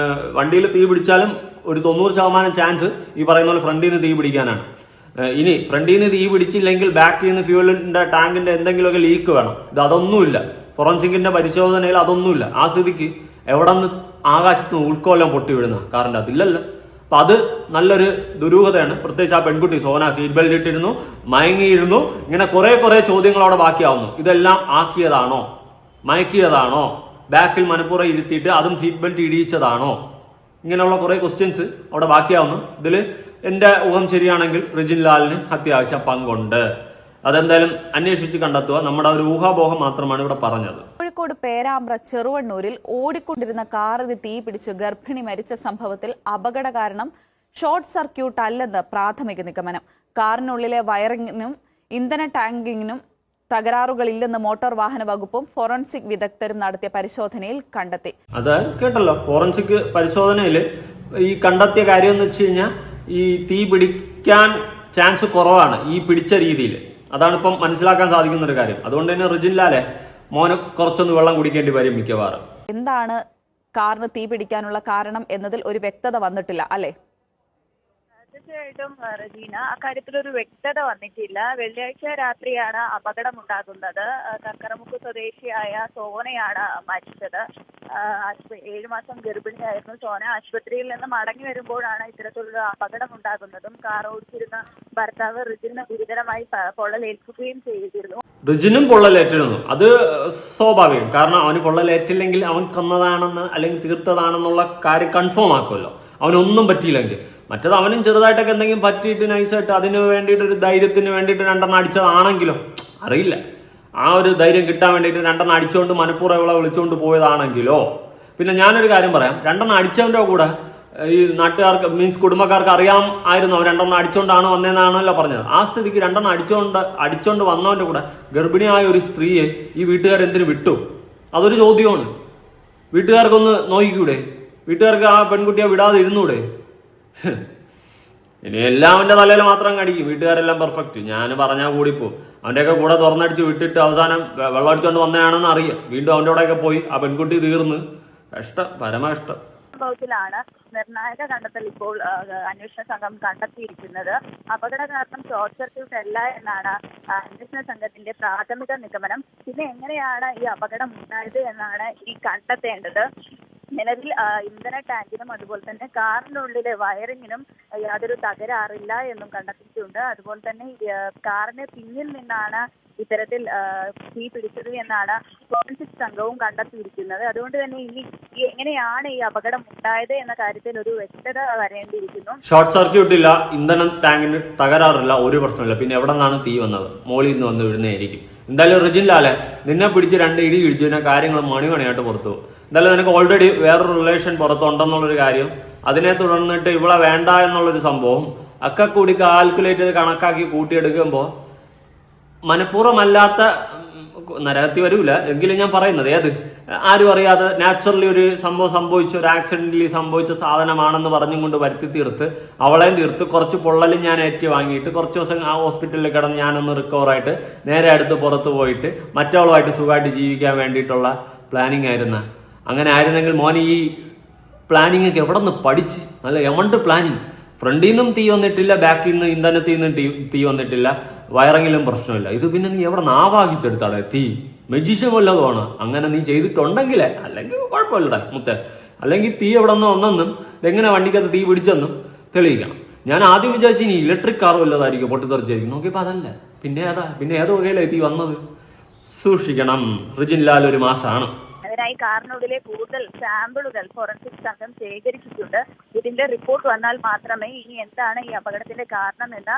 വണ്ടിയിൽ തീ പിടിച്ചാലും ഒരു 90% ചാൻസ് ഈ പറയുന്ന പോലെ ഫ്രണ്ടിൽ നിന്ന് തീ പിടിക്കാനാണ്. ഇനി ഫ്രണ്ടിൽ നിന്ന് തീ പിടിച്ചില്ലെങ്കിൽ ബാക്കിൽ നിന്ന് ഫ്യൂവലിന്റെ ടാങ്കിന്റെ എന്തെങ്കിലുമൊക്കെ ലീക്ക് വേണം. അതൊന്നുമില്ല. ഫോറൻസിക്കിന്റെ പരിശോധനയിൽ അതൊന്നുമില്ല. ആ സ്ഥിതിക്ക് എവിടെ നിന്ന് ആകാശത്ത് ഉൾക്കൊല്ലം പൊട്ടി വീഴുന്ന കാറിൻ്റെ അകത്തില്ലല്ലോ. അപ്പൊ അത് നല്ലൊരു ദുരൂഹതയാണ്. പ്രത്യേകിച്ച് ആ പെൺകുട്ടി സോന സീറ്റ് ബെൽറ്റ് ഇട്ടിരുന്നു, മയങ്ങിയിരുന്നു, ഇങ്ങനെ കുറെ ചോദ്യങ്ങൾ അവിടെ ബാക്കിയാവുന്നു. ഇതെല്ലാം ആക്കിയതാണോ, മയക്കിയതാണോ, ബാക്കിൽ മനഃപൂർവ്വം ഇരുത്തിയിട്ട് അതും സീറ്റ് ബെൽറ്റ് ഇടിയിച്ചതാണോ? ഇങ്ങനെയുള്ള കുറെ ക്വസ്റ്റ്യൻസ് അവിടെ ബാക്കിയാവുന്നു. ഇതിൽ എൻ്റെ ഊഹം ശരിയാണെങ്കിൽ റിജിൻലാലിന് അത്യാവശ്യം പങ്കുണ്ട്. അതെന്തായാലും അന്വേഷിച്ച് കണ്ടെത്തുക. നമ്മുടെ ഒരു ഊഹാപോഹം മാത്രമാണ് ഇവിടെ പറഞ്ഞത്. കോഴിക്കോട് പേരാമ്പ്ര ചെറുവണ്ണൂരിൽ ഓടിക്കൊണ്ടിരുന്ന കാറിന് തീ പിടിച്ച് ഗർഭിണി മരിച്ച സംഭവത്തിൽ അപകട കാരണം ഷോർട്ട് സർക്യൂട്ട് അല്ലെന്ന് പ്രാഥമിക നിഗമനം. കാറിനുള്ളിലെ വയറിങ്ങിനും ഇന്ധന ടാങ്കിങ്ങിനും തകരാറുകളില്ലെന്ന് മോട്ടോർ വാഹന വകുപ്പും ഫോറൻസിക് വിദഗ്ധരും നടത്തിയ പരിശോധനയിൽ കണ്ടെത്തി. അത് കേട്ടല്ലോ, ഫോറൻസിക് പരിശോധനയിൽ ഈ കണ്ടെത്തിയ കാര്യം എന്ന് വെച്ച് കഴിഞ്ഞാൽ ഈ തീ പിടിക്കാൻ ചാൻസ് കുറവാണ് ഈ പിടിച്ച രീതിയിൽ. അതാണ് ഇപ്പം മനസ്സിലാക്കാൻ സാധിക്കുന്ന ഒരു കാര്യം. അതുകൊണ്ട് തന്നെ റിജിൻലാലെ മോന് കുറച്ചൊന്ന് വെള്ളം കുടിക്കേണ്ടി വരും മിക്കവാറും. എന്താണ് കാറിന് തീ പിടിക്കാനുള്ള കാരണം എന്നതിൽ ഒരു വ്യക്തത വന്നിട്ടില്ല അല്ലേ? തീർച്ചയായിട്ടും റജീന, അക്കാര്യത്തിലൊരു വ്യക്തത വന്നിട്ടില്ല. വെള്ളിയാഴ്ച രാത്രിയാണ് അപകടമുണ്ടാകുന്നത്. കക്കറമുക്ക് സ്വദേശിയായ സോനയാണ് മരിച്ചത്. 7 മാസം ഗർഭിണിയായിരുന്നു സോന. ആശുപത്രിയിൽ നിന്ന് മടങ്ങി വരുമ്പോഴാണ് ഇത്തരത്തിലുള്ള അപകടമുണ്ടാകുന്നതും കാർ ഓടിച്ചിരുന്ന ഭർത്താവ് റിജിന് ഗുരുതരമായി പൊള്ളലേൽക്കുകയും ചെയ്തിരുന്നു. റിജിനും പൊള്ളലേറ്റിരുന്നു. അത് സ്വാഭാവികം. കാരണം അവന് പൊള്ളലേറ്റില്ലെങ്കിൽ അവൻ കൊന്നതാണെന്ന് അല്ലെങ്കിൽ തീർത്തതാണെന്നുള്ള കാര്യം കൺഫേം ആക്കുമല്ലോ, അവനൊന്നും പറ്റിയില്ലെങ്കിൽ. മറ്റത് അവനും ചെറുതായിട്ടൊക്കെ എന്തെങ്കിലും പറ്റിയിട്ട് നൈസായിട്ട് അതിന് വേണ്ടിയിട്ട് ഒരു ധൈര്യത്തിന് വേണ്ടിയിട്ട് 2 എണ്ണം അടിച്ചതാണെങ്കിലും അറിയില്ല. ആ ഒരു ധൈര്യം കിട്ടാൻ വേണ്ടിയിട്ട് 2 എണ്ണം അടിച്ചുകൊണ്ട് മനഃപൂർവ്വം ഇവളെ വിളിച്ചുകൊണ്ട് പോയതാണെങ്കിലോ. പിന്നെ ഞാനൊരു കാര്യം പറയാം, 2 എണ്ണം അടിച്ചവൻ്റെ കൂടെ ഈ നാട്ടുകാർക്ക് മീൻസ് കുടുംബക്കാർക്ക് അറിയാം ആയിരുന്നു അവൻ 2 എണ്ണം അടിച്ചുകൊണ്ടാണ് വന്നതെന്നാണല്ലോ പറഞ്ഞത്. ആ സ്ഥിതിക്ക് 2 എണ്ണം അടിച്ചുകൊണ്ട് വന്നവൻ്റെ കൂടെ ഗർഭിണിയായ ഒരു സ്ത്രീയെ ഈ വീട്ടുകാരെന്തിനു വിട്ടു? അതൊരു ചോദ്യമാണ്. വീട്ടുകാർക്കൊന്ന് നോക്കിക്കൂടെ? വീട്ടുകാർക്ക് ആ പെൺകുട്ടിയെ വിടാതെ ഇരുന്നൂടെ? ഇനി എല്ലാം അവൻ്റെ തലയിൽ മാത്രം കടിക്കും. വീട്ടുകാരെല്ലാം പെർഫെക്റ്റ്, ഞാൻ പറഞ്ഞാൽ കൂടിപ്പോവും. അവൻ്റെയൊക്കെ കൂടെ തുറന്നടിച്ച് വിട്ടിട്ട് അവസാനം വെള്ളം അടിച്ചുകൊണ്ട് വന്നതാണെന്ന് അറിയാം. വീണ്ടും അവൻ്റെ കൂടെയൊക്കെ പോയി ആ പെൺകുട്ടി തീർന്ന് കഷ്ടം, പരമ കഷ്ടം. സംഭവത്തിലാണ് നിർണായക കണ്ടെത്തൽ ഇപ്പോൾ അന്വേഷണ സംഘം കണ്ടെത്തിയിരിക്കുന്നത്. അപകട കാരണം ഷോർട്ട് സർക്യൂട്ട് അല്ല എന്നാണ് അന്വേഷണ സംഘത്തിന്റെ പ്രാഥമിക നിഗമനം. പിന്നെ എങ്ങനെയാണ് ഈ അപകടം ഉണ്ടായത് എന്നാണ് ഇനി കണ്ടെത്തേണ്ടത്. നിലവിൽ ഇന്ധന ടാങ്കിനും അതുപോലെ തന്നെ കാറിനുള്ളിലെ വയറിങ്ങിനും യാതൊരു തകരാറില്ല എന്നും കണ്ടെത്തിയിട്ടുണ്ട്. അതുപോലെ തന്നെ കാറിന് പിന്നിൽ നിന്നാണ് ഇത്തരത്തിൽ തീ പിടിച്ചത് എന്നാണ് ഫോറൻസിക് സംഘവും കണ്ടെത്തിയിരിക്കുന്നത്. അതുകൊണ്ട് തന്നെ ഇനി എങ്ങനെയാണ് ഈ അപകടം ഉണ്ടായത് എന്ന കാര്യത്തിൽ ഒരു വ്യക്തത വരേണ്ടിയിരിക്കുന്നു. ഷോർട്ട് സർക്യൂട്ട് ഇല്ല, ഇന്ധന ടാങ്കിന് തകരാറില്ല, ഒരു പ്രശ്നമില്ല. പിന്നെ എവിടെ നിന്നാണ് തീ വന്നത്? മോളിൽ നിന്ന് വന്ന് വീഴുന്നതായിരിക്കും. എന്തായാലും റിജിൻലാലെ നിന്നെ പിടിച്ച് 2 ഇടി ഇടിച്ചു കഴിഞ്ഞാൽ കാര്യങ്ങൾ മണിമണിയായിട്ട് പുറത്തു പോകും. എന്തായാലും നിനക്ക് ഓൾറെഡി വേറൊരു റിലേഷൻ പുറത്തുണ്ടെന്നുള്ളൊരു കാര്യം, അതിനെ തുടർന്നിട്ട് ഇവളെ വേണ്ട എന്നുള്ളൊരു സംഭവം ഒക്കെ കൂടി കാൽക്കുലേറ്റ് ചെയ്ത് കണക്കാക്കി കൂട്ടിയെടുക്കുമ്പോൾ മനഃപൂർവ്വമല്ലാത്ത നരകത്തിൽ വരൂല എങ്കിലും ഞാൻ പറയുന്നത് ഏത് ആരും അറിയാതെ നാച്ചുറലി ഒരു സംഭവം സംഭവിച്ച ഒരു ആക്സിഡന്റലി സംഭവിച്ച സാധനമാണെന്ന് പറഞ്ഞും കൊണ്ട് വരുത്തി തീർത്ത് അവളെയും തീർത്ത് കുറച്ച് പൊള്ളലും ഞാൻ ഏറ്റി വാങ്ങിയിട്ട് കുറച്ച് ദിവസം ആ ഹോസ്പിറ്റലിൽ കിടന്ന് ഞാനൊന്ന് റിക്കവറായിട്ട് നേരെ അടുത്ത് പുറത്ത് പോയിട്ട് മറ്റവളുമായിട്ട് സുഖമായിട്ട് ജീവിക്കാൻ വേണ്ടിയിട്ടുള്ള പ്ലാനിങ് ആയിരുന്നു. അങ്ങനെ ആയിരുന്നെങ്കിൽ മോൻ ഈ പ്ലാനിങ് ഒക്കെ എവിടെ നിന്ന് പഠിച്ച് നല്ല എമൗണ്ട് പ്ലാനിങ്. ഫ്രണ്ടിൽ നിന്നും തീ വന്നിട്ടില്ല, ബാക്കിൽ നിന്ന് ഇന്ധനത്തിൽ നിന്നും തീ വന്നിട്ടില്ല, വയറെങ്കിലും പ്രശ്നമില്ല. ഇത് പിന്നെ നീ എവിടെ നിന്ന് ആവാഹിച്ചെടുത്താടെ തീ? മെജീഷ്യൻ വല്ലതുമാണ് അങ്ങനെ നീ ചെയ്തിട്ടുണ്ടെങ്കിലേ, അല്ലെങ്കിൽ കുഴപ്പമില്ലടാ മുത്തേ. അല്ലെങ്കിൽ തീ എവിടെ നിന്ന് വന്നെന്നും എങ്ങനെ വണ്ടിക്കകത്ത് തീ പിടിച്ചെന്നും തെളിയിക്കണം. ഞാൻ ആദ്യം വിചാരിച്ചു ഇനി ഇലക്ട്രിക് കാർ വല്ലതായിരിക്കും പൊട്ടിത്തെറിച്ചായിരിക്കും. നോക്കിയപ്പോൾ അതല്ല. പിന്നെ ഏത് വകയിലാണ് തീ വന്നത്? സൂക്ഷിക്കണം. റിജിൻ ലാൽ ഒരു മാസമാണ്. അതിനായി കാറിനുള്ളിലെ കൂടുതൽ സാമ്പിളുകൾ ഫോറൻസിക് സംഘം ശേഖരിച്ചിട്ടുണ്ട്. ഇതിന്റെ റിപ്പോർട്ട് വന്നാൽ മാത്രമേ ഇനി എന്താണ് ഈ അപകടത്തിന്റെ കാരണം എന്ന്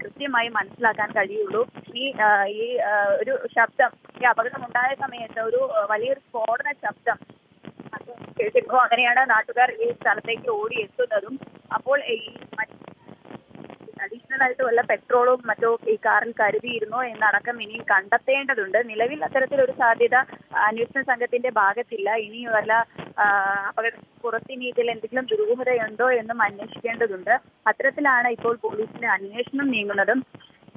കൃത്യമായി മനസ്സിലാക്കാൻ കഴിയുള്ളൂ. ഈ ഒരു ശബ്ദം, ഈ അപകടം ഉണ്ടായ സമയത്ത് ഒരു വലിയൊരു സ്ഫോടന ശബ്ദം കേട്ടിരുന്നു. അങ്ങനെയാണ് നാട്ടുകാർ ഈ സ്ഥലത്തേക്ക് ഓടി എത്തുന്നതും. അപ്പോൾ ഈ അഡീഷണൽ ആയിട്ട് വല്ല പെട്രോളും മറ്റോ ഈ കാറിൽ കരുതിയിരുന്നോ എന്നടക്കം ഇനിയും കണ്ടെത്തേണ്ടതുണ്ട്. നിലവിൽ അത്തരത്തിലൊരു സാധ്യത അന്വേഷണ സംഘത്തിന്റെ ഭാഗത്തില്ല. ഇനി വല്ല പുറത്തിനി ഇതിൽ എന്തെങ്കിലും ദുരൂഹതയുണ്ടോ എന്നും അന്വേഷിക്കേണ്ടതുണ്ട്. അത്തരത്തിലാണ് ഇപ്പോൾ പോലീസിന്റെ അന്വേഷണം നീങ്ങുന്നതും.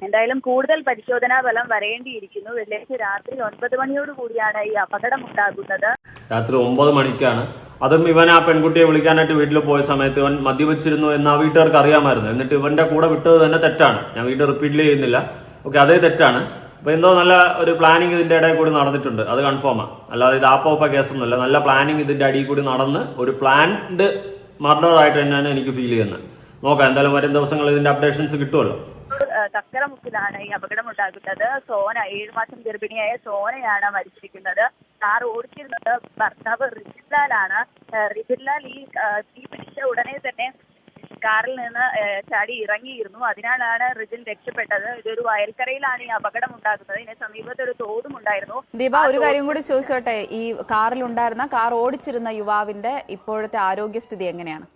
എന്തായാലും കൂടുതൽ പരിശോധനാ ഫലം വരേണ്ടിയിരിക്കുന്നു. വെള്ളിയാഴ്ച രാത്രി 9 മണിയോടുകൂടിയാണ് ഈ അപകടം ഉണ്ടാകുന്നത്. രാത്രി 9 മണിക്കാണ്. അതും ഇവൻ ആ പെൺകുട്ടിയെ വിളിക്കാനായിട്ട് വീട്ടിൽ പോയ സമയത്ത് ഇവൻ മദ്യപിച്ചിരുന്നു എന്ന് ആ വീട്ടുകാർക്ക് അറിയാമായിരുന്നു. എന്നിട്ട് ഇവന്റെ കൂടെ വിട്ടത് തന്നെ തെറ്റാണ്. ഞാൻ വീട്ടിൽ റിപ്പീറ്റ് ചെയ്യുന്നില്ല. ഓക്കെ, അതേ തെറ്റാണ്. അപ്പൊ എന്തോ നല്ല ഒരു പ്ലാനിങ് ഇതിന്റെ ഇടയിൽ കൂടി നടന്നിട്ടുണ്ട്. അത് കൺഫേമാണ്. അല്ലാതെ ഇത് ആപ്പോപ്പ കേസൊന്നുമില്ല. നല്ല പ്ലാനിങ് ഇതിന്റെ അടിയിൽ കൂടി നടന്ന് ഒരു പ്ലാൻഡ് മർഡർ ആയിട്ട് തന്നെയാണ് എനിക്ക് ഫീൽ ചെയ്യുന്നത്. നോക്കാം, എന്തായാലും വരും ദിവസങ്ങളിൽ ഇതിന്റെ അപ്ഡേഷൻസ് കിട്ടുമല്ലോ. തക്കരമുക്കിലാണ് ഈ അപകടം ഉണ്ടാകുന്നത്. സോന, 7 മാസം ഗർഭിണിയായ സോനയാണ് മരിച്ചിരിക്കുന്നത്. കാർ ഓടിച്ചിരുന്നത് ഭർത്താവ് റിജിൻലാലാണ്. റിജിൻലാൽ ഈ തീ പിടിച്ച ഉടനെ തന്നെ കാറിൽ നിന്ന് ചാടി ഇറങ്ങിയിരുന്നു. അതിനാലാണ് റിജിൻ രക്ഷപ്പെട്ടത്. ഇതൊരു വയൽക്കരയിലാണ് ഈ അപകടം ഉണ്ടാകുന്നത്. ഇതിന് സമീപത്ത് ഒരു തോടും ഉണ്ടായിരുന്നു. ദീപ, ഒരു കാര്യം കൂടി ചോദിച്ചോട്ടെ, ഈ കാറിൽ ഉണ്ടായിരുന്ന, കാർ ഓടിച്ചിരുന്ന യുവാവിന്റെ ഇപ്പോഴത്തെ ആരോഗ്യസ്ഥിതി എങ്ങനെയാണ്?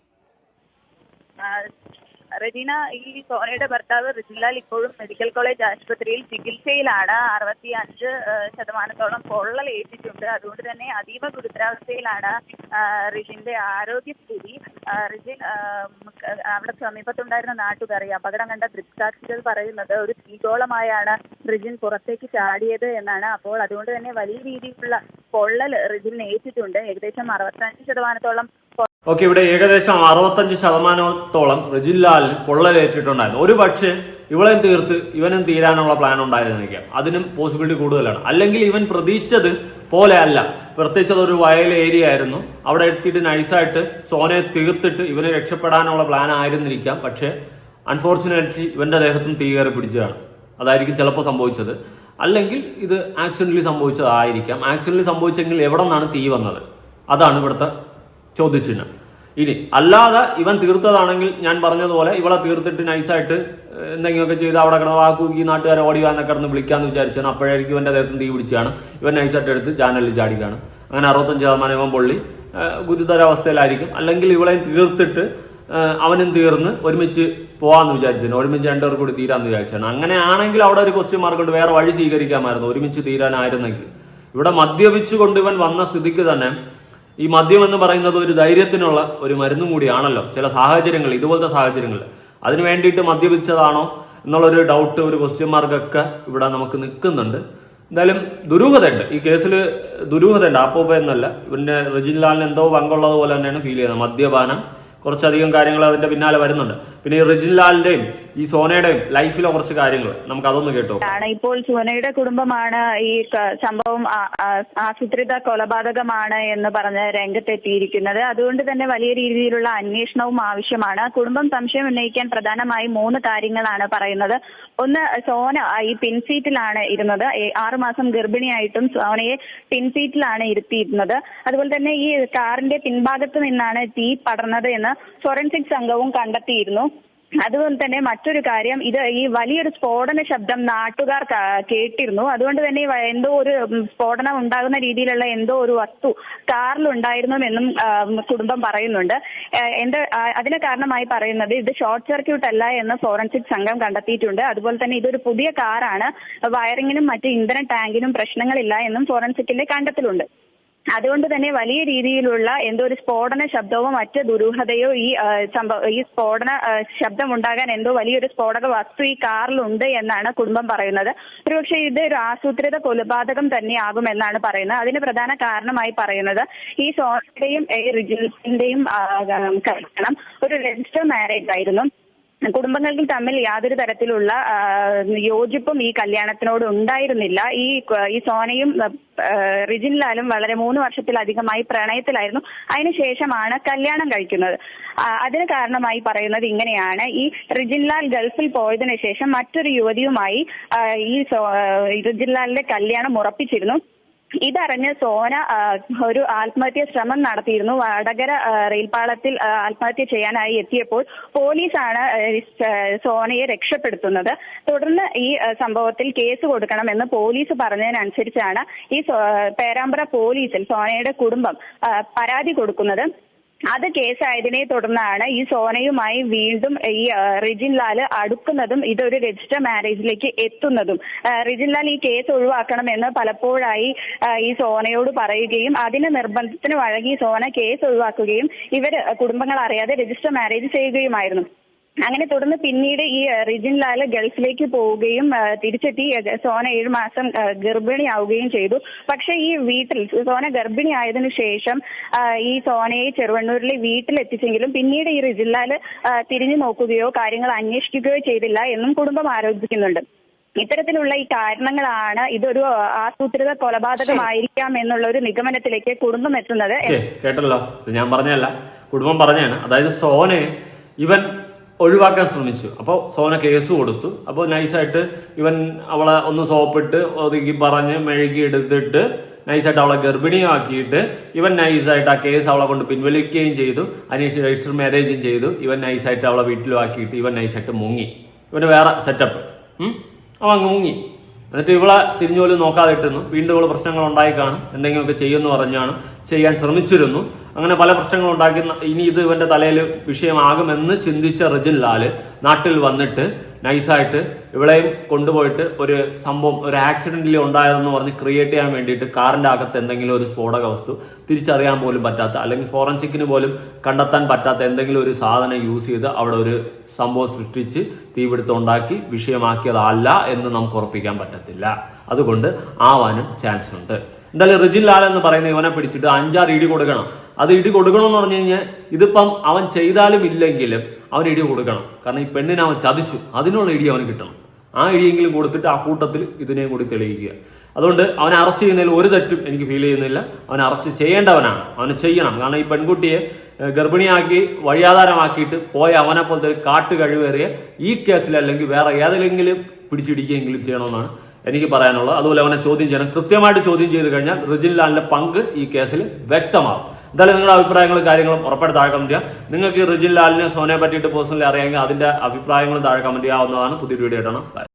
റെജീന, ഈ സോനയുടെ ഭർത്താവ് റിജിൻലാൽ ഇപ്പോഴും മെഡിക്കൽ കോളേജ് ആശുപത്രിയിൽ ചികിത്സയിലാണ്. 65% പൊള്ളലേറ്റിട്ടുണ്ട്. അതുകൊണ്ട് തന്നെ അതീവ ഗുരുതരാവസ്ഥയിലാണ് റിജിന്റെ ആരോഗ്യസ്ഥിതി. റിജിൻ അവിടെ സമീപത്തുണ്ടായിരുന്ന നാട്ടുകാർ, ഈ അപകടം കണ്ട ദൃക്സാക്ഷികൾ പറയുന്നത് ഒരു തീഗോളമായാണ് റിജിൻ പുറത്തേക്ക് ചാടിയത് എന്നാണ്. അപ്പോൾ അതുകൊണ്ട് തന്നെ വലിയ രീതിയിലുള്ള പൊള്ളൽ റിജിന് ഏറ്റിട്ടുണ്ട്. ഏകദേശം 65%. ഓക്കെ, ഇവിടെ ഏകദേശം 65% റിജിൻ ലാലിന് പൊള്ളലേറ്റിട്ടുണ്ടായിരുന്നു. ഒരു പക്ഷേ ഇവളെയും തീർത്ത് ഇവനും തീരാനുള്ള പ്ലാൻ ഉണ്ടായിരുന്നിരിക്കാം. അതിനും പോസിബിലിറ്റി കൂടുതലാണ്. അല്ലെങ്കിൽ ഇവൻ പ്രതീക്ഷിച്ചത് പോലെ അല്ല. പ്രത്യേകിച്ച് അതൊരു വയൽ ഏരിയ ആയിരുന്നു. അവിടെ എത്തിയിട്ട് നൈസായിട്ട് സോനയെ തീർത്തിട്ട് ഇവനെ രക്ഷപ്പെടാനുള്ള പ്ലാൻ ആയിരുന്നിരിക്കാം. പക്ഷേ അൺഫോർച്ചുനേറ്റ്ലി ഇവന്റെ ദേഹത്തും തീ കയറി പിടിച്ചതാണ്. അതായിരിക്കും ചിലപ്പോൾ സംഭവിച്ചത്. അല്ലെങ്കിൽ ഇത് ആക്സിഡന്റലി സംഭവിച്ചതായിരിക്കാം. ആക്സിഡന്റലി സംഭവിച്ചെങ്കിൽ എവിടെ നിന്നാണ് തീ വന്നത്? അതാണ് ഇവിടുത്തെ ചോദ്യചിഹ്നം. ഇനി അല്ലാതെ ഇവൻ തീർത്തതാണെങ്കിൽ ഞാൻ പറഞ്ഞതുപോലെ ഇവളെ തീർത്തിട്ട് നൈസായിട്ട് എന്തെങ്കിലുമൊക്കെ ചെയ്ത് അവിടെ കിടന്ന് വാക്കുക്കി നാട്ടുകാരെ ഓടി വാന്നൊക്കെ കിടന്ന് വിളിക്കാമെന്ന് വിചാരിച്ചാണ്. അപ്പോഴേക്കും ഇവൻ്റെ ദേഹത്തും തീ പിടിച്ചാണ്. ഇവൻ നൈസായിട്ട് എടുത്ത് ചാനലിൽ ചാടിക്കാണ്. അങ്ങനെ 65% ഇവൻ പൊള്ളി ഗുരുതരാവസ്ഥയിലായിരിക്കും. അല്ലെങ്കിൽ ഇവളെയും തീർത്തിട്ട് അവനും തീർന്ന് ഒരുമിച്ച് പോകാമെന്ന് വിചാരിച്ചാണ്. ഒരുമിച്ച് രണ്ടുപേർ കൂടി തീരാമെന്ന് വിചാരിച്ചാണ്. അങ്ങനെയാണെങ്കിൽ അവിടെ ഒരു ക്വസ്റ്റ്യൻ മാർക്ക് കൊണ്ട് വേറെ വഴി സ്വീകരിക്കാമായിരുന്നു. ഒരുമിച്ച് തീരാനായിരുന്നെങ്കിൽ. ഇവിടെ മദ്യപിച്ചുകൊണ്ട് ഇവൻ വന്ന സ്ഥിതിക്ക് തന്നെ ഈ മദ്യം എന്ന് പറയുന്നത് ഒരു ധൈര്യത്തിനുള്ള ഒരു മരുന്നും കൂടിയാണല്ലോ. ചില സാഹചര്യങ്ങൾ, ഇതുപോലത്തെ സാഹചര്യങ്ങളിൽ അതിന് വേണ്ടിയിട്ട് മദ്യപിച്ചതാണോ എന്നുള്ളൊരു ഡൗട്ട്, ഒരു ക്വസ്റ്റ്യൻ മാർക്കൊക്കെ ഇവിടെ നമുക്ക് നിൽക്കുന്നുണ്ട്. എന്തായാലും ദുരൂഹതയുണ്ട് ഈ കേസിൽ. ദുരൂഹതയുണ്ട്. ആപ്പോപ്പ എന്നല്ല, ഇവന്റെ റിജിൻ ലാലിന് എന്തോ പങ്കുള്ളത് പോലെ തന്നെയാണ് ഫീൽ ചെയ്യുന്നത്. മദ്യപാനം, കുറച്ചധികം കാര്യങ്ങൾ അതിന്റെ പിന്നാലെ വരുന്നുണ്ട്. പിന്നെ ഈ റിജിൻ ലാലിന്റെയും ഈ സോനയുടെയും ലൈഫിലെ കുറച്ച് കാര്യങ്ങൾ നമുക്ക് അതൊന്ന് കേട്ടോ. ഇപ്പോൾ സോനയുടെ കുടുംബമാണ് ഈ സംഭവം ആസൂത്രിത കൊലപാതകമാണ് എന്ന് പറഞ്ഞ് രംഗത്തെത്തിയിരിക്കുന്നത്. അതുകൊണ്ട് തന്നെ വലിയ രീതിയിലുള്ള അന്വേഷണവും ആവശ്യമാണ്. കുടുംബം സംശയം ഉന്നയിക്കാൻ പ്രധാനമായും 3 കാര്യങ്ങളാണ് പറയുന്നത്. ഒന്ന്, സോന ഈ പിൻസീറ്റിലാണ് ഇരുന്നത്. 6 മാസം ഗർഭിണിയായിട്ടും സോനയെ പിൻസീറ്റിലാണ് ഇരുത്തിയിരുന്നത്. അതുപോലെ തന്നെ ഈ കാറിന്റെ പിൻഭാഗത്ത് നിന്നാണ് തീ പടർന്നത് എന്ന് ഫോറൻസിക് സംഘവും കണ്ടെത്തിയിരുന്നു. അതുകൊണ്ട് തന്നെ മറ്റൊരു കാര്യം, ഇത് ഈ വലിയൊരു സ്ഫോടന ശബ്ദം നാട്ടുകാർ കേട്ടിരുന്നു. അതുകൊണ്ട് തന്നെ എന്തോ ഒരു സ്ഫോടനം ഉണ്ടാകുന്ന രീതിയിലുള്ള എന്തോ ഒരു വസ്തു കാറിലുണ്ടായിരുന്നുവെന്നും കുടുംബം പറയുന്നുണ്ട്. അതിന് കാരണമായി പറയുന്നത് ഇത് ഷോർട്ട് സർക്യൂട്ട് അല്ല എന്ന് ഫോറൻസിക് സംഘം കണ്ടെത്തിയിട്ടുണ്ട്. അതുപോലെ തന്നെ ഇതൊരു പുതിയ കാറാണ്, വയറിങ്ങിനും മറ്റ് ഇന്ധന ടാങ്കിനും പ്രശ്നങ്ങളില്ല എന്നും ഫോറൻസിക്കിന്റെ കണ്ടെത്തലുണ്ട്. അതുകൊണ്ട് തന്നെ വലിയ രീതിയിലുള്ള എന്തോ ഒരു സ്ഫോടന ശബ്ദമോ മറ്റ് ദുരൂഹതയോ ഈ സ്ഫോടന ശബ്ദം ഉണ്ടാകാൻ എന്തോ വലിയൊരു സ്ഫോടക വസ്തു ഈ കാറിലുണ്ട് എന്നാണ് കുടുംബം പറയുന്നത്. ഒരുപക്ഷെ ഇത് ഒരു ആസൂത്രിത കൊലപാതകം തന്നെയാകുമെന്നാണ് പറയുന്നത്. അതിന് പ്രധാന കാരണമായി പറയുന്നത് ഈ സോണയുടെയും റിജിൻസിന്റെയും കല്യാണം ഒരു രജിസ്റ്റർ മാരേജ് ആയിരുന്നു. കുടുംബങ്ങൾ തമ്മിൽ യാതൊരു തരത്തിലുള്ള യോജിപ്പും ഈ കല്യാണത്തിനോട് ഉണ്ടായിരുന്നില്ല. ഈ സോനയും റിജിൻലാലും വളരെ 3 വർഷത്തിലധികമായി പ്രണയത്തിലായിരുന്നു. അതിനുശേഷമാണ് കല്യാണം കഴിക്കുന്നത്. അതിന് കാരണമായി പറയുന്നത് ഇങ്ങനെയാണ്: ഈ റിജിൻലാൽ ഗൾഫിൽ പോയതിനു ശേഷം മറ്റൊരു യുവതിയുമായി ഈ റിജിൻലാലിന്റെ കല്യാണം ഉറപ്പിച്ചിരുന്നു. ഇതറിഞ്ഞ് സോന ഒരു ആത്മഹത്യാ ശ്രമം നടത്തിയിരുന്നു. വടകര റെയിൽപാളത്തിൽ ആത്മഹത്യ ചെയ്യാനായി എത്തിയപ്പോൾ പോലീസാണ് സോനയെ രക്ഷപ്പെടുത്തുന്നത്. തുടർന്ന് ഈ സംഭവത്തിൽ കേസ് കൊടുക്കണമെന്ന് പോലീസ് പറഞ്ഞതിനനുസരിച്ചാണ് ഈ പേരാമ്പ്ര പോലീസിൽ സോനയുടെ കുടുംബം പരാതി കൊടുക്കുന്നത്. അത് കേസായതിനെ തുടർന്നാണ് ഈ സോനയുമായി വീണ്ടും ഈ റിജിൻലാൽ അടുക്കുന്നതും ഇതൊരു രജിസ്റ്റർ മാരേജിലേക്ക് എത്തുന്നതും. റിജിൻലാൽ ഈ കേസ് ഒഴിവാക്കണമെന്ന് പലപ്പോഴായി ഈ സോനയോട് പറയുകയും അതിന് നിർബന്ധത്തിന് വഴങ്ങി സോന കേസ് ഒഴിവാക്കുകയും കുടുംബങ്ങൾ അറിയാതെ രജിസ്റ്റർ മാരേജ് ചെയ്യുകയുമായിരുന്നു. അങ്ങനെ തുടർന്ന് പിന്നീട് ഈ റിജിൻലാൽ ഗൾഫിലേക്ക് പോവുകയും തിരിച്ചെത്തി സോന 7 മാസം ഗർഭിണിയാവുകയും ചെയ്തു. പക്ഷെ ഈ വീട്ടിൽ സോന ഗർഭിണിയായതിനു ശേഷം ഈ സോനയെ ചെറുവണ്ണൂരിലെ വീട്ടിലെത്തിച്ചെങ്കിലും പിന്നീട് ഈ റിജിൻലാൽ തിരിഞ്ഞു നോക്കുകയോ കാര്യങ്ങൾ അന്വേഷിക്കുകയോ ചെയ്തില്ല എന്നും കുടുംബം ആരോപിക്കുന്നുണ്ട്. ഇത്തരത്തിലുള്ള ഈ കാരണങ്ങളാണ് ഇതൊരു ആസൂത്രിത കൊലപാതകമായിരിക്കാം എന്നുള്ള ഒരു നിഗമനത്തിലേക്ക് കുടുംബം എത്തുന്നത്. കേട്ടല്ലോ, ഞാൻ പറഞ്ഞല്ല, കുടുംബം പറഞ്ഞാണ്. അതായത് സോനയെ ഇവൻ ഒഴിവാക്കാൻ ശ്രമിച്ചു. അപ്പോൾ സോന കേസ് കൊടുത്തു. അപ്പോൾ നൈസായിട്ട് ഇവൻ അവളെ ഒന്ന് സോപ്പിട്ട് ഒതുക്കി പറഞ്ഞ് മെഴുകി എടുത്തിട്ട് നൈസായിട്ട് അവളെ ഗർഭിണിയാക്കിയിട്ട് ഇവൻ നൈസായിട്ട് ആ കേസ് അവളെ കൊണ്ട് പിൻവലിക്കുകയും ചെയ്തു. അതിനുശേഷം രജിസ്റ്റർ മാരേജും ചെയ്തു. ഇവൻ നൈസായിട്ട് അവളെ വീട്ടിലും ആക്കിയിട്ട് ഇവൻ നൈസായിട്ട് മുങ്ങി. ഇവന് വേറെ സെറ്റപ്പ്, അവൻ അങ്ങ് മുങ്ങി. എന്നിട്ട് ഇവളെ തിരിഞ്ഞു പോലും നോക്കാതെ ഇട്ടുന്നു. വീണ്ടും ഇവള് പ്രശ്നങ്ങൾ ഉണ്ടായി കാണും, എന്തെങ്കിലുമൊക്കെ ചെയ്യുമെന്ന് പറഞ്ഞാണ് ചെയ്യാൻ ശ്രമിച്ചിരുന്നു. അങ്ങനെ പല പ്രശ്നങ്ങളും ഉണ്ടാക്കി. ഇനി ഇത് ഇവന്റെ തലയിൽ വിഷയമാകുമെന്ന് ചിന്തിച്ച റിജിൻലാൽ നാട്ടിൽ വന്നിട്ട് നൈസായിട്ട് ഇവളെയും കൊണ്ടുപോയിട്ട് ഒരു സംഭവം, ഒരു ആക്സിഡന്റിൽ ഉണ്ടായതെന്ന് പറഞ്ഞ് ക്രിയേറ്റ് ചെയ്യാൻ വേണ്ടിയിട്ട് കാറിന്റെ അകത്ത് എന്തെങ്കിലും ഒരു സ്ഫോടക വസ്തു തിരിച്ചറിയാൻ പോലും പറ്റാത്ത, അല്ലെങ്കിൽ ഫോറൻസിക്കിന് പോലും കണ്ടെത്താൻ പറ്റാത്ത എന്തെങ്കിലും ഒരു സാധനം യൂസ് ചെയ്ത് അവിടെ ഒരു സംഭവം സൃഷ്ടിച്ച് തീപിടുത്തം ഉണ്ടാക്കി വിഷയമാക്കിയതല്ല എന്ന് നമുക്ക് ഉറപ്പിക്കാൻ പറ്റത്തില്ല. അതുകൊണ്ട് ആവാനും ചാൻസ് ഉണ്ട്. എന്തായാലും റിജിൻലാൽ എന്ന് പറയുന്ന ഇവനെ പിടിച്ചിട്ട് 5-6 ഇടി കൊടുക്കണം. അത് ഇടി കൊടുക്കണമെന്ന് പറഞ്ഞു കഴിഞ്ഞാൽ ഇതിപ്പം അവൻ ചെയ്താലും ഇല്ലെങ്കിലും അവൻ ഇടി കൊടുക്കണം. കാരണം ഈ പെണ്ണിനെ അവൻ ചതിച്ചു, അതിനുള്ള ഇടി അവന് കിട്ടണം. ആ ഇടിയെങ്കിലും കൊടുത്തിട്ട് ആ കൂട്ടത്തിൽ ഇതിനെയും കൂടി തെളിയിക്കുക. അതുകൊണ്ട് അവനെ അറസ്റ്റ് ചെയ്യുന്നതിൽ ഒരു തെറ്റും എനിക്ക് ഫീൽ ചെയ്യുന്നില്ല. അവനെ അറസ്റ്റ് ചെയ്യേണ്ടവനാണ്, അവന് ചെയ്യണം. കാരണം ഈ പെൺകുട്ടിയെ ഗർഭിണിയാക്കി വഴിയാധാരമാക്കിയിട്ട് പോയ അവനെ പോലത്തെ ഒരു കാട്ടുകഴിവേറിയ ഈ കേസിൽ അല്ലെങ്കിൽ വേറെ ഏതെങ്കിലും പിടിച്ചിടിക്കുകയെങ്കിലും ചെയ്യണമെന്നാണ് എനിക്ക് പറയാനുള്ളത്. അതുപോലെ അവനെ ചോദ്യം ചെയ്യണം. കൃത്യമായിട്ട് ചോദ്യം ചെയ്ത് കഴിഞ്ഞാൽ റിജിൻലാലിന്റെ പങ്ക് ഈ കേസിൽ വ്യക്തമാകും. എന്തായാലും നിങ്ങളുടെ അഭിപ്രായങ്ങളും കാര്യങ്ങളും ഉറപ്പായിട്ട് താഴെ കമന്റ് ചെയ്യുക. നിങ്ങൾക്ക് റിജിൻലാലിനെ സോനയെ പറ്റിയിട്ട് പേഴ്സണലി അറിയാമെങ്കിൽ അതിന്റെ അഭിപ്രായങ്ങളും താഴെ കമന്റ് ചെയ്യാവുന്നതാണ്. പുതിയൊരു വീഡിയോ ഇടണം. ബൈ.